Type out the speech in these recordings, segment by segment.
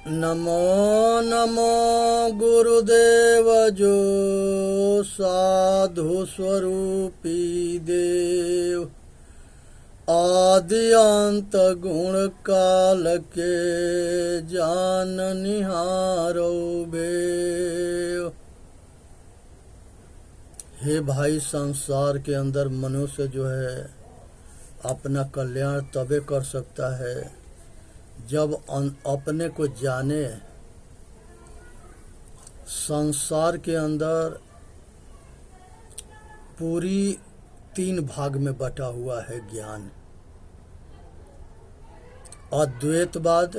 नमो नमो गुरुदेव जो साधु स्वरूपी देव, आदि अंत गुण काल के जान निहारो भेव। हे भाई, संसार के अंदर मनुष्य जो है अपना कल्याण तबे कर सकता है जब अपने को जाने। संसार के अंदर पूरी 3 भाग में बटा हुआ है ज्ञान। अद्वैतवाद,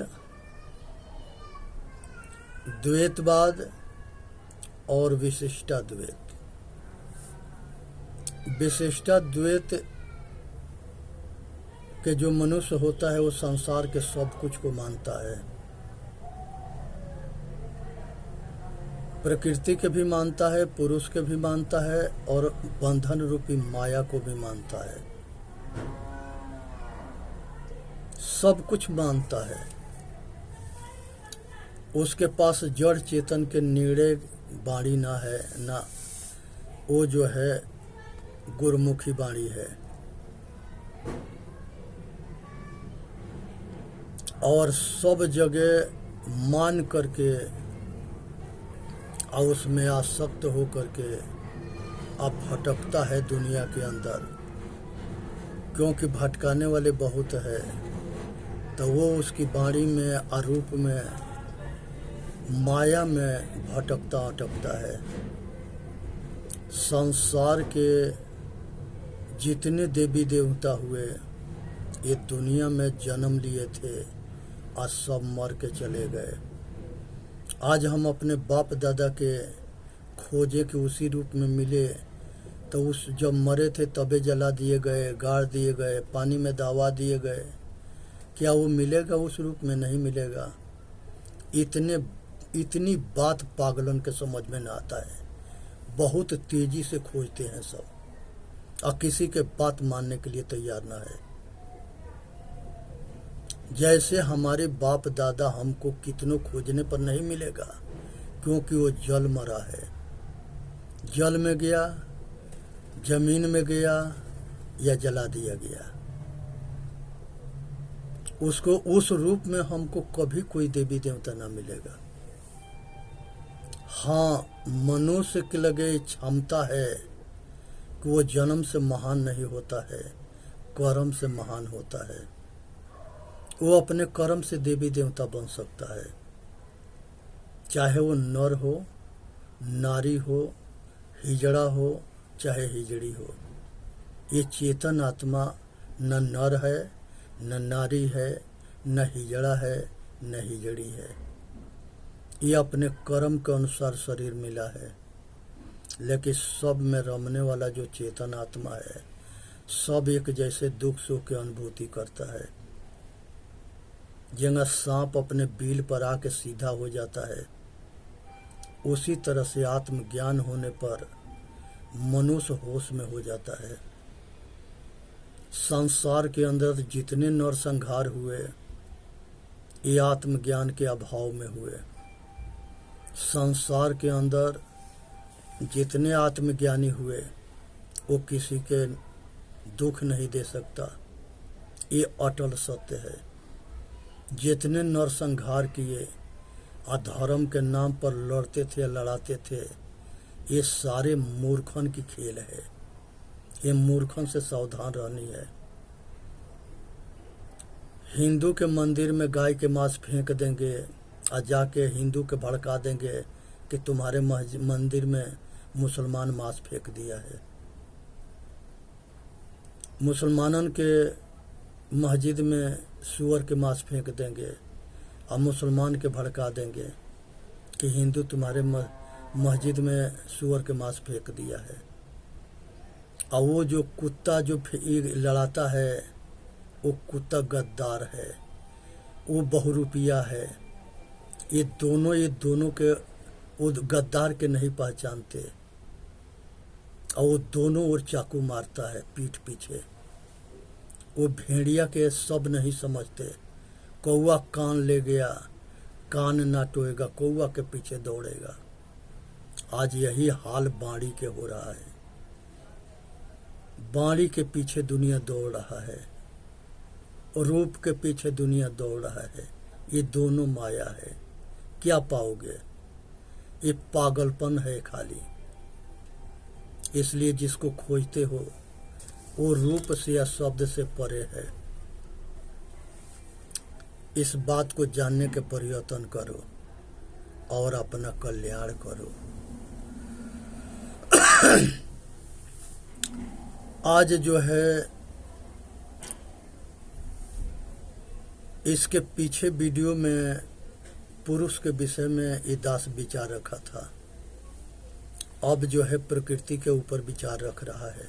द्वैतवाद और विशिष्टाद्वैत। विशिष्टाद्वैत कि जो मनुष्य होता है वो संसार के सब कुछ को मानता है, प्रकृति के भी मानता है, पुरुष के भी मानता है और बंधन रूपी माया को भी मानता है। सब कुछ मानता है। उसके पास जड़ चेतन के नीड़े बाणी ना है, ना वो जो है गुरुमुखी बाणी है। और सब जगह मान करके और उसमें आसक्त हो करके अब भटकता है दुनिया के अंदर, क्योंकि भटकाने वाले बहुत है। तो वो उसकी बाणी में, आरूप में, माया में भटकता अटकता है। संसार के जितने देवी देवता हुए ये दुनिया में जन्म लिए थे, आज सब मर के चले गए। आज हम अपने बाप दादा के खोजे के उसी रूप में मिले, तो उस जब मरे थे तबे जला दिए गए, गाड़ दिए गए, पानी में दबा दिए गए। क्या वो मिलेगा उस रूप में? नहीं मिलेगा। इतनी बात पागलन के समझ में ना आता है। बहुत तेजी से खोजते हैं सब, और किसी के बात मानने के लिए तैयार ना है। जैसे हमारे बाप दादा हमको कितनों खोजने पर नहीं मिलेगा, क्योंकि वो जल मरा है। जल में गया, जमीन में गया या जला दिया गया। उसको उस रूप में हमको कभी कोई देवी देवता ना मिलेगा। हाँ, मनुष्य के लगे क्षमता है कि वो जन्म से महान नहीं होता है, कर्म से महान होता है। वो अपने कर्म से देवी देवता बन सकता है, चाहे वो नर हो, नारी हो, हिजड़ा हो, चाहे हिजड़ी हो। ये चेतन आत्मा न नर है, न नारी है, न हिजड़ा है, न हिजड़ी है। ये अपने कर्म के अनुसार शरीर मिला है, लेकिन सब में रमने वाला जो चेतन आत्मा है, सब एक जैसे दुख सुख की अनुभूति करता है। जंगा सांप अपने बिल पर आके सीधा हो जाता है, उसी तरह से आत्मज्ञान होने पर मनुष्य होश में हो जाता है। संसार के अंदर जितने नरसंहार हुए, ये आत्मज्ञान के अभाव में हुए। संसार के अंदर जितने आत्मज्ञानी हुए, वो किसी के दुख नहीं दे सकता। ये अटल सत्य है। जितने नरसंहार किए, अधर्म के नाम पर लड़ते थे, लड़ाते थे, ये सारे मूर्खन की खेल है। ये मूर्खन से सावधान रहनी है। हिंदू के मंदिर में गाय के मांस फेंक देंगे और जाके हिंदू के भड़का देंगे कि तुम्हारे मंदिर में मुसलमान मांस फेंक दिया है। मुसलमानन के मस्जिद में सूअर के मांस फेंक देंगे और मुसलमान के भड़का देंगे कि हिंदू तुम्हारे मस्जिद में सूअर के मांस फेंक दिया है। और वो जो कुत्ता जो लड़ाता है, वो कुत्ता गद्दार है, वो बहुरूपिया है। ये दोनों के वो गद्दार के नहीं पहचानते, और वो दोनों ओर चाकू मारता है पीठ पीछे। वो भेड़िया के सब नहीं समझते। कौआ कान ले गया, कान ना टोएगा, कौवा के पीछे दौड़ेगा। आज यही हाल बाड़ी के हो रहा है। बाड़ी के पीछे दुनिया दौड़ रहा है, रूप के पीछे दुनिया दौड़ रहा है। ये दोनों माया है। क्या पाओगे? ये पागलपन है खाली। इसलिए जिसको खोजते हो वो रूप से या शब्द से परे है। इस बात को जानने के प्रयत्न करो और अपना कल्याण करो। आज जो है इसके पीछे वीडियो में पुरुष के विषय में ये दास विचार रखा था। अब जो है प्रकृति के ऊपर विचार रख रहा है।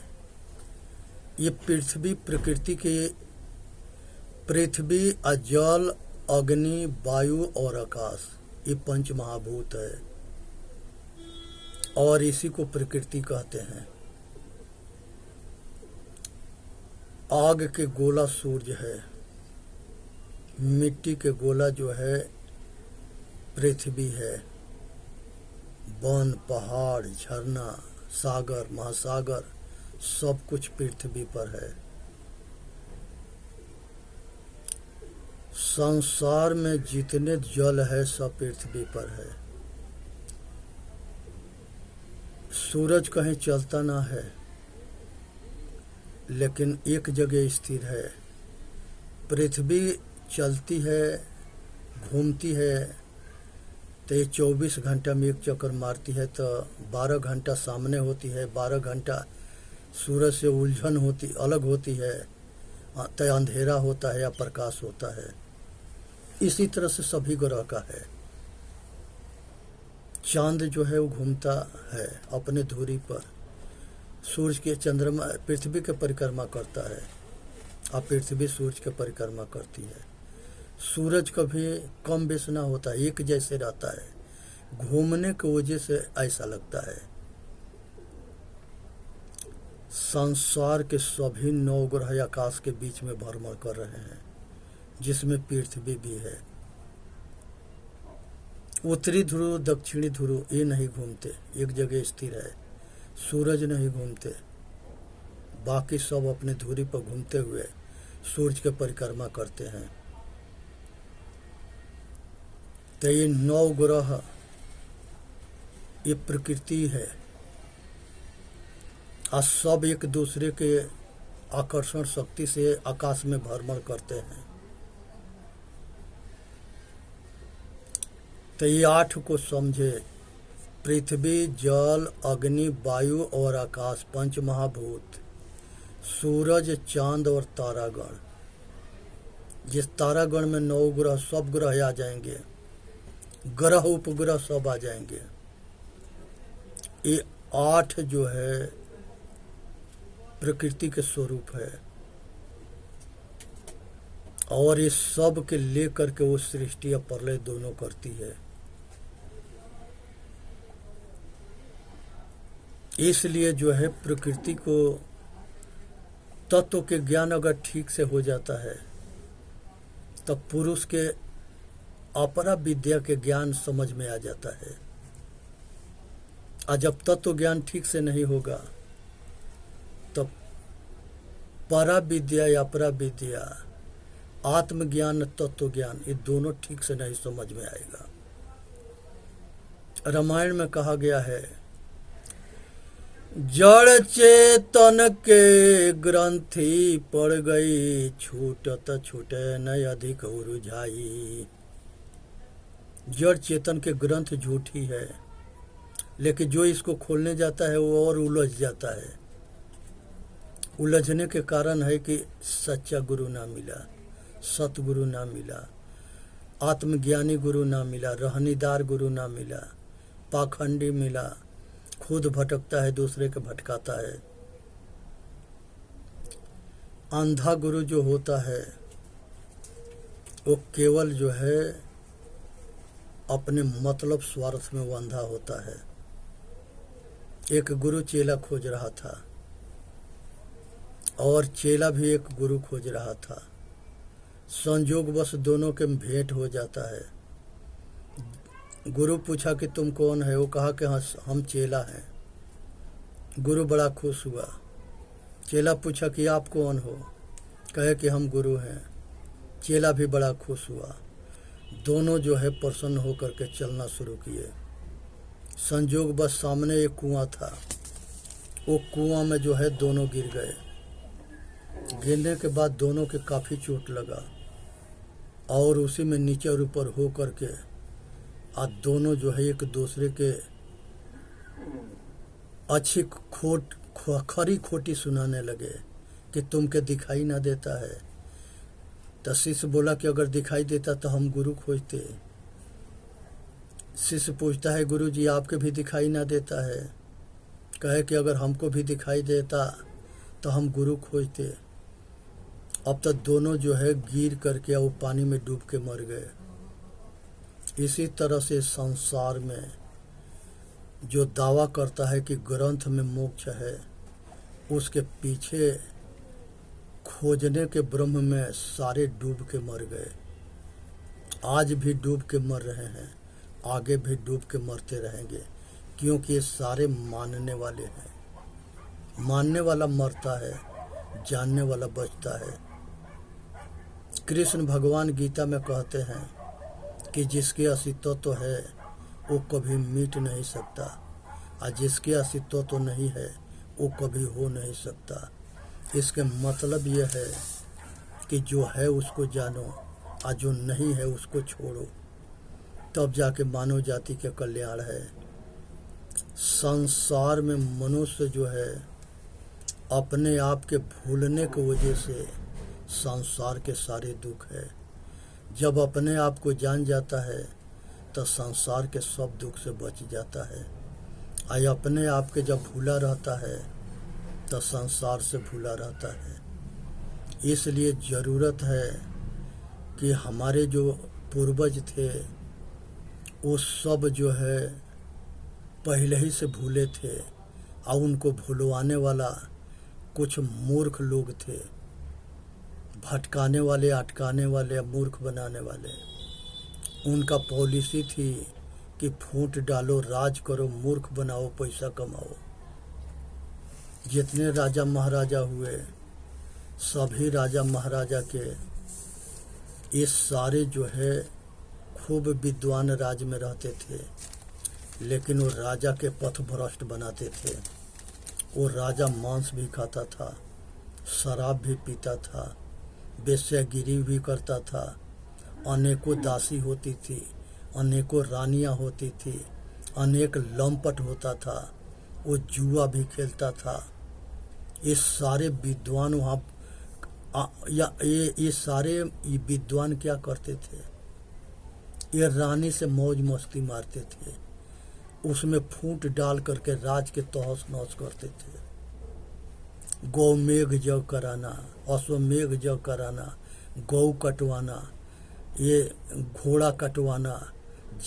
ये पृथ्वी प्रकृति के पृथ्वी, जल, अग्नि, वायु और आकाश, ये पंच महाभूत है और इसी को प्रकृति कहते हैं। आग के गोला सूर्य है, मिट्टी के गोला जो है पृथ्वी है, वन, पहाड़, झरना, सागर, महासागर सब कुछ पृथ्वी पर है। संसार में जितने जल है सब पृथ्वी पर है। सूरज कहीं चलता ना है लेकिन एक जगह स्थिर है। पृथ्वी चलती है, घूमती है, तो ये 24 घंटा में एक चक्कर मारती है, तो 12 घंटा सामने होती है, 12 घंटा सूरज से उलझन होती अलग होती है, तो अंधेरा होता है या प्रकाश होता है। इसी तरह से सभी ग्रह का है। चांद जो है वो घूमता है अपने धुरी पर, सूरज के चंद्रमा पृथ्वी के परिक्रमा करता है और पृथ्वी सूरज के परिक्रमा करती है। सूरज कभी कम बेस ना होता है, एक जैसे रहता है। घूमने की वजह से ऐसा लगता है। संसार के सभी 9 ग्रह आकाश के बीच में भ्रमण कर रहे हैं, जिसमें पृथ्वी भी है। उत्तरी ध्रुव, दक्षिणी ध्रुव ये नहीं घूमते, एक जगह स्थिर है। सूरज नहीं घूमते, बाकी सब अपने धुरी पर घूमते हुए सूरज के परिक्रमा करते हैं। तो ये 9 ग्रह ये प्रकृति है और सब एक दूसरे के आकर्षण शक्ति से आकाश में भ्रमण करते हैं। तो ये 8 को समझे। पृथ्वी, जल, अग्नि, वायु और आकाश, पंच महाभूत, सूरज, चांद और तारागण। जिस तारागण में 9 ग्रह, सब ग्रह आ जाएंगे, ग्रह उपग्रह सब आ जाएंगे। ये 8 जो है प्रकृति के स्वरूप है और ये सब के लेकर के वो सृष्टि या प्रलय दोनों करती है। इसलिए जो है प्रकृति को तत्व के ज्ञान अगर ठीक से हो जाता है तब पुरुष के अपरा विद्या के ज्ञान समझ में आ जाता है। और जब तत्व ज्ञान ठीक से नहीं होगा तब परा विद्या या अपरा विद्या, आत्मज्ञान, तत्व ज्ञान, ये दोनों ठीक से नहीं समझ में आएगा। रामायण में कहा गया है, जड़ चेतन के ग्रंथि पड़ गई, छूटत छूटे न अधिक उरुझाई। जड़ चेतन के ग्रंथ झूठी है, लेकिन जो इसको खोलने जाता है वो और उलझ जाता है। उलझने के कारण है कि सच्चा गुरु ना मिला, सतगुरु ना मिला, आत्मज्ञानी गुरु ना मिला, रहनीदार गुरु ना मिला, पाखंडी मिला, खुद भटकता है, दूसरे के भटकाता है। अंधा गुरु जो होता है वो केवल जो है अपने मतलब स्वार्थ में वो अंधा होता है। एक गुरु चेला खोज रहा था और चेला भी एक गुरु खोज रहा था। संजोगवश दोनों के भेंट हो जाता है गुरु पूछा कि तुम कौन है? वो कहा कि हम चेला हैं। गुरु बड़ा खुश हुआ। चेला पूछा कि आप कौन हो? कहे कि हम गुरु हैं। चेला भी बड़ा खुश हुआ। दोनों जो है प्रसन्न होकर के चलना शुरू किए। संजोग बस सामने एक कुआं था। वो कुआं में जो है दोनों गिर गए। गिरने के बाद दोनों के काफ़ी चोट लगा और उसी में नीचे और ऊपर हो करके आज दोनों जो है एक दूसरे के अच्छी खरी खोटी सुनाने लगे कि तुमके दिखाई ना देता है। तो शिष्य बोला कि अगर दिखाई देता तो हम गुरु खोजते। शिष्य पूछता है गुरु जी आपके भी दिखाई ना देता है? कहे कि अगर हमको भी दिखाई देता तो हम गुरु खोजते। अब तक दोनों जो है गिर करके वो पानी में डूब के मर गए। इसी तरह से संसार में जो दावा करता है कि ग्रंथ में मोक्ष है, उसके पीछे खोजने के ब्रह्म में सारे डूब के मर गए। आज भी डूब के मर रहे हैं, आगे भी डूब के मरते रहेंगे, क्योंकि ये सारे मानने वाले हैं। मानने वाला मरता है, जानने वाला बचता है। कृष्ण भगवान गीता में कहते हैं कि जिसके अस्तित्व है वो कभी मिट नहीं सकता, और जिसके अस्तित्व नहीं है वो कभी हो नहीं सकता। इसके मतलब ये है कि जो है उसको जानो और जो नहीं है उसको छोड़ो, तब जाके मानव जाति के कल्याण है। संसार में मनुष्य जो है अपने आप के भूलने की वजह से संसार के सारे दुख है। जब अपने आप को जान जाता है तो संसार के सब दुख से बच जाता है। और अपने आप के जब भूला रहता है तो संसार से भूला रहता है। इसलिए ज़रूरत है कि हमारे जो पूर्वज थे वो सब जो है पहले ही से भूले थे, और उनको भुलवाने वाला कुछ मूर्ख लोग थे, भटकाने वाले, अटकाने वाले, मूर्ख बनाने वाले। उनका पॉलिसी थी कि फूट डालो, राज करो, मूर्ख बनाओ, पैसा कमाओ। जितने राजा महाराजा हुए सभी राजा महाराजा के ये सारे जो है खूब विद्वान राज में रहते थे, लेकिन वो राजा के पथ भ्रष्ट बनाते थे। वो राजा मांस भी खाता था, शराब भी पीता था, वेश्यागिरी भी करता था, अनेकों दासी होती थी, अनेकों रानियां होती थी, अनेक लंपट होता था, वो जुआ भी खेलता था। ये सारे विद्वान वहाँ ये सारे विद्वान क्या करते थे? ये रानी से मौज मस्ती मारते थे, उसमें फूट डाल करके राज के तहस नहस करते थे। गौमेघ जग कराना, अश्वमेघ जग कराना, गौ कटवाना, ये घोड़ा कटवाना,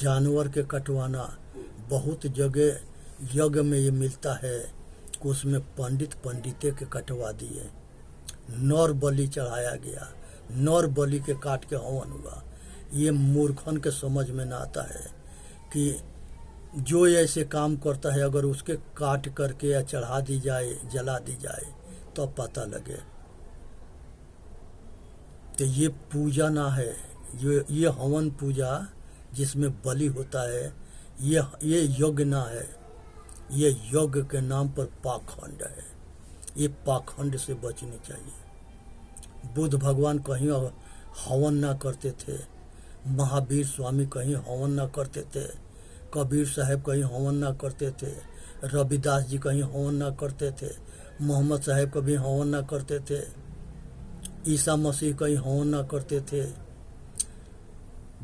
जानवर के कटवाना। बहुत जगह यज्ञ में ये मिलता है कि उसमें पंडिते के कटवा दिए, नर बलि चढ़ाया गया, नर बलि के काट के हवन हुआ। ये मूर्खन के समझ में ना आता है कि जो ऐसे काम करता है अगर उसके काट करके या चढ़ा दी जाए, जला दी जाए तो पता लगे। तो ये पूजा ना है, ये हवन पूजा जिसमें बलि होता है, ये यज्ञ ना है। ये यज्ञ के नाम पर पाखंड है। ये पाखंड से बचनी चाहिए। बुद्ध भगवान कहीं हवन ना करते थे, महावीर स्वामी कहीं हवन ना करते थे, कबीर साहब कहीं हवन ना करते थे, रविदास जी कहीं हवन ना करते थे, मोहम्मद साहब कभी हवन ना करते थे, ईसा मसीह कहीं हवन ना करते थे।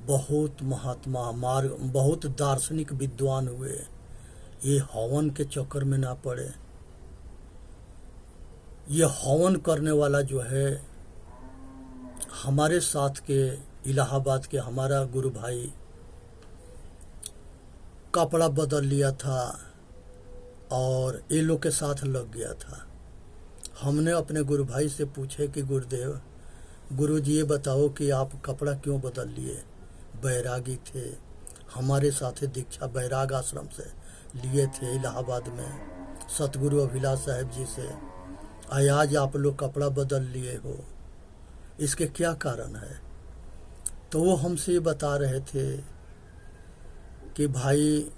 बहुत महात्मा मार्ग, बहुत दार्शनिक विद्वान हुए, ये हवन के चक्कर में ना पड़े। ये हवन करने वाला जो है हमारे साथ के इलाहाबाद के हमारा गुरु भाई कपड़ा बदल लिया था और ये लोग के साथ लग गया था। हमने अपने गुरु भाई से पूछे कि गुरुदेव, गुरु जी ये बताओ कि आप कपड़ा क्यों बदल लिए? बैरागी थे, हमारे साथ दीक्षा बैराग आश्रम से लिए थे इलाहाबाद में, सतगुरु अभिलाष साहब जी से। आज आप लोग कपड़ा बदल लिए हो, इसके क्या कारण है? तो वो हमसे ये बता रहे थे कि भाई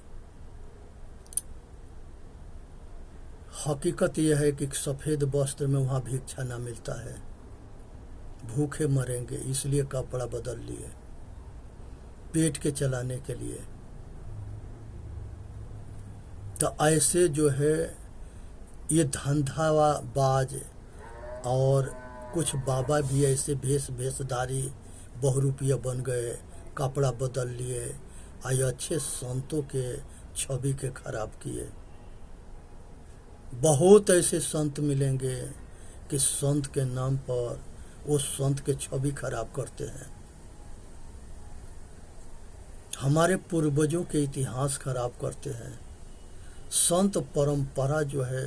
हकीकत यह है कि सफ़ेद वस्त्र में वहाँ भिक्षा ना मिलता है, भूखे मरेंगे, इसलिए कपड़ा बदल लिए पेट के चलाने के लिए। तो ऐसे जो है ये धंधाबाज और कुछ बाबा भी ऐसे भेषधारी बहुरूपिया बन गए, कपड़ा बदल लिए, आए अच्छे संतों के छवि के खराब किए। बहुत ऐसे संत मिलेंगे कि संत के नाम पर वो संत के छवि खराब करते हैं, हमारे पूर्वजों के इतिहास खराब करते हैं। संत परंपरा जो है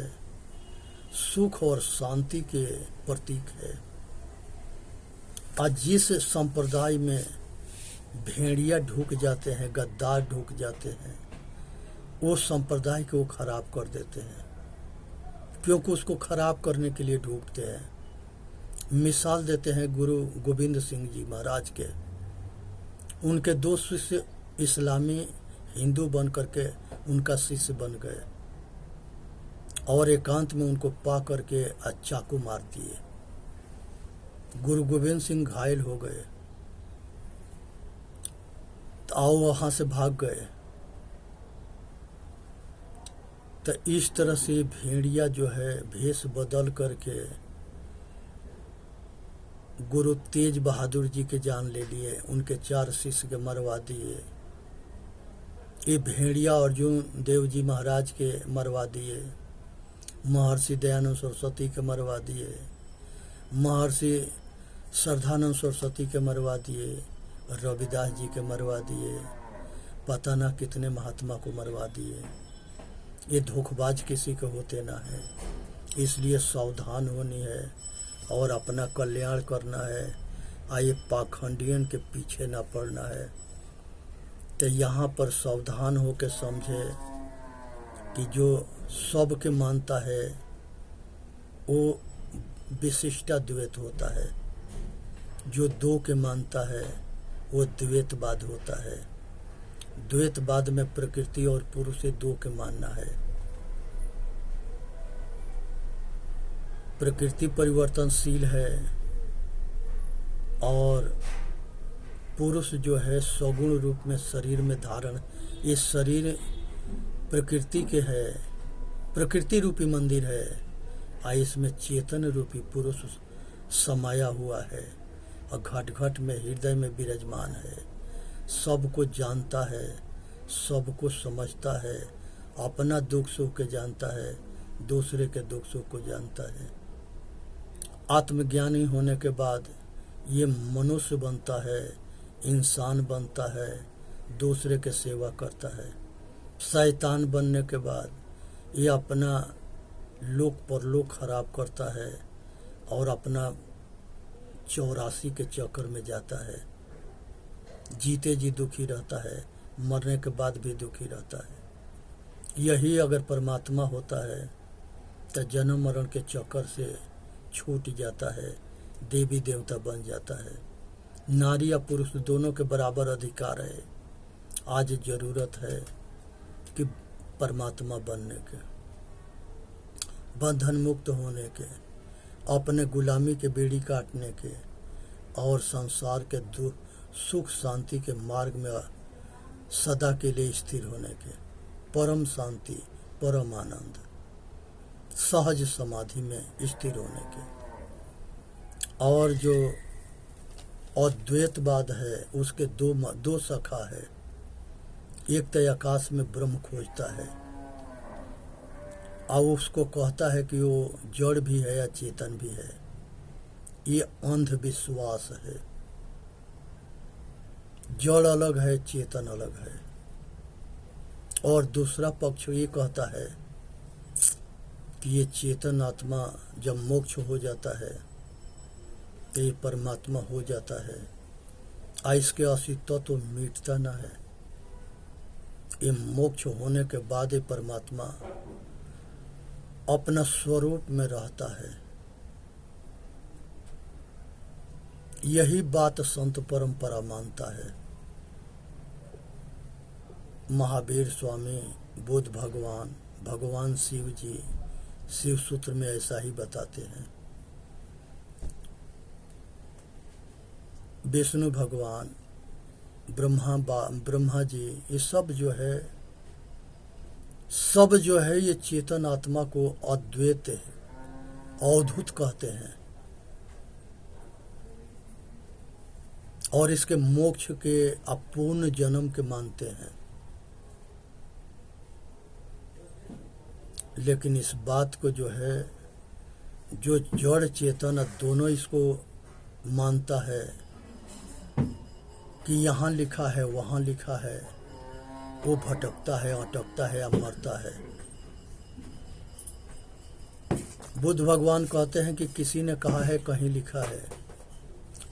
सुख और शांति के प्रतीक है। आज जिस संप्रदाय में भेड़िया ढुक जाते हैं, गद्दार ढुक जाते हैं, वो संप्रदाय को खराब कर देते हैं, क्योंकि उसको खराब करने के लिए ढूंढते हैं। मिसाल देते हैं गुरु गोविंद सिंह जी महाराज के। उनके 2 शिष्य इस्लामी हिंदू बन करके उनका शिष्य बन गए और एकांत में उनको पा करके चाकू मार दिए। गुरु गोविंद सिंह घायल हो गए, तो आओ वहां से भाग गए। तो इस तरह से भेड़िया जो है भेष बदल करके गुरु तेज बहादुर जी के जान ले लिए, उनके 4 शिष्य के मरवा दिए। ये भेड़िया अर्जुन देव जी महाराज के मरवा दिए, महर्षि दयानंद सरस्वती के मरवा दिए, महर्षि श्रद्धानंद सरस्वती के मरवा दिए, रविदास जी के मरवा दिए, पता ना कितने महात्मा को मरवा दिए। ये धोखेबाज किसी के होते ना है, इसलिए सावधान होनी है और अपना कल्याण करना है। आइए पाखंडियन के पीछे ना पड़ना है। तो यहाँ पर सावधान हो के समझे कि जो सब के मानता है वो विशिष्टा द्वैत होता है, जो 2 के मानता है वो द्वैतवाद होता है। द्वैतवाद में प्रकृति और पुरुष से 2 के मानना है। प्रकृति परिवर्तनशील है और पुरुष जो है सगुण रूप में शरीर में धारण। ये शरीर प्रकृति के है, प्रकृति रूपी मंदिर है, और इसमें चेतन रूपी पुरुष समाया हुआ है और घट घट में हृदय में विराजमान है। सबको जानता है, सबको समझता है, अपना दुख सुख के जानता है, दूसरे के दुख सुख को जानता है। आत्मज्ञानी होने के बाद ये मनुष्य बनता है, इंसान बनता है, दूसरे के सेवा करता है। शैतान बनने के बाद ये अपना लोक परलोक खराब करता है और अपना 84 के चक्कर में जाता है। जीते जी दुखी रहता है, मरने के बाद भी दुखी रहता है। यही अगर परमात्मा होता है तो जन्म मरण के चक्कर से छूट जाता है, देवी देवता बन जाता है। नारी या पुरुष दोनों के बराबर अधिकार है। आज जरूरत है कि परमात्मा बनने के, बंधन मुक्त होने के, अपने गुलामी के बेड़ी काटने के और संसार के सुख शांति के मार्ग में सदा के लिए स्थिर होने के, परम शांति, परम आनंद, सहज समाधि में स्थिर होने के। और जो अद्वैतवाद है उसके 2 शाखा है। एक तो आकाश में ब्रह्म खोजता है और उसको कहता है कि वो जड़ भी है या चेतन भी है। ये अंधविश्वास है। जड़ अलग है, चेतन अलग है। और दूसरा पक्ष ये कहता है कि ये चेतन आत्मा जब मोक्ष हो जाता है तो ये परमात्मा हो जाता है, इसके अस्तित्व तो मिटता ना है। ये मोक्ष होने के बाद ही परमात्मा अपना स्वरूप में रहता है। यही बात संत परंपरा मानता है। महावीर स्वामी, बुद्ध भगवान, भगवान शिव जी शिव सूत्र में ऐसा ही बताते हैं। विष्णु भगवान, ब्रह्मा जी, ये सब जो है ये चेतन आत्मा को अद्वैत है, अवधूत कहते हैं और इसके मोक्ष के अपूर्ण जन्म के मानते हैं। लेकिन इस बात को जो जड़ चेतन दोनों इसको मानता है कि यहाँ लिखा है वहाँ लिखा है, वो भटकता है, अटकता है या मरता है। बुद्ध भगवान कहते हैं कि किसी ने कहा है कहीं लिखा है,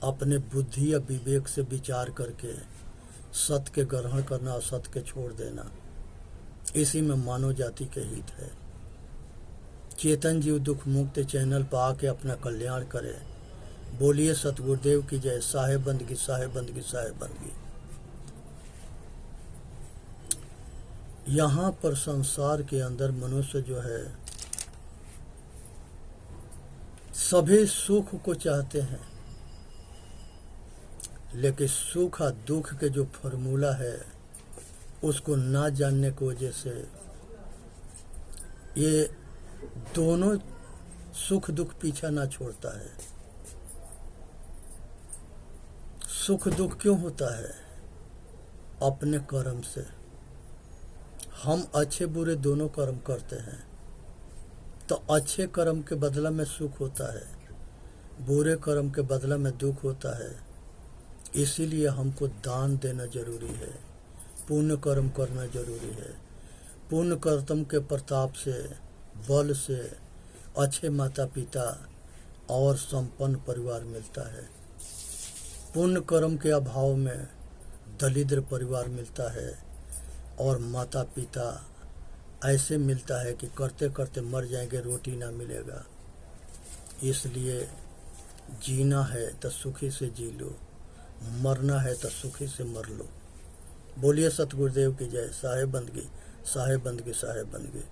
अपने बुद्धि या विवेक से विचार करके सत्य के ग्रहण करना, असत्य के छोड़ देना, इसी में मानव जाति के हित है। चेतन जीव दुख मुक्त चैनल पर आके अपना कल्याण करे। बोलिए सतगुरुदेव की जय। साहेब बंदगी, साहेब बंदगी, साहेब बंदगी। यहाँ पर संसार के अंदर मनुष्य सभी सुख को चाहते हैं, लेकिन सुख और दुख के जो फॉर्मूला है उसको ना जानने की वजह से ये दोनों सुख दुख पीछा ना छोड़ता है। सुख दुख क्यों होता है? अपने कर्म से। हम अच्छे बुरे दोनों कर्म करते हैं तो अच्छे कर्म के बदला में सुख होता है, बुरे कर्म के बदला में दुख होता है। इसीलिए हमको दान देना जरूरी है, पुण्य कर्म करना जरूरी है। पुण्य कर्म के प्रताप से, बल से अच्छे माता पिता और संपन्न परिवार मिलता है। पुण्य कर्म के अभाव में दरिद्र परिवार मिलता है और माता पिता ऐसे मिलता है कि करते करते मर जाएंगे, रोटी ना मिलेगा। इसलिए जीना है तो सुखी से जी लो, मरना है तो सुखी से मर लो। बोलिए सतगुरुदेव की जय। साहेब बंदगी, साहेब बंदगी, साहेब बंदगी।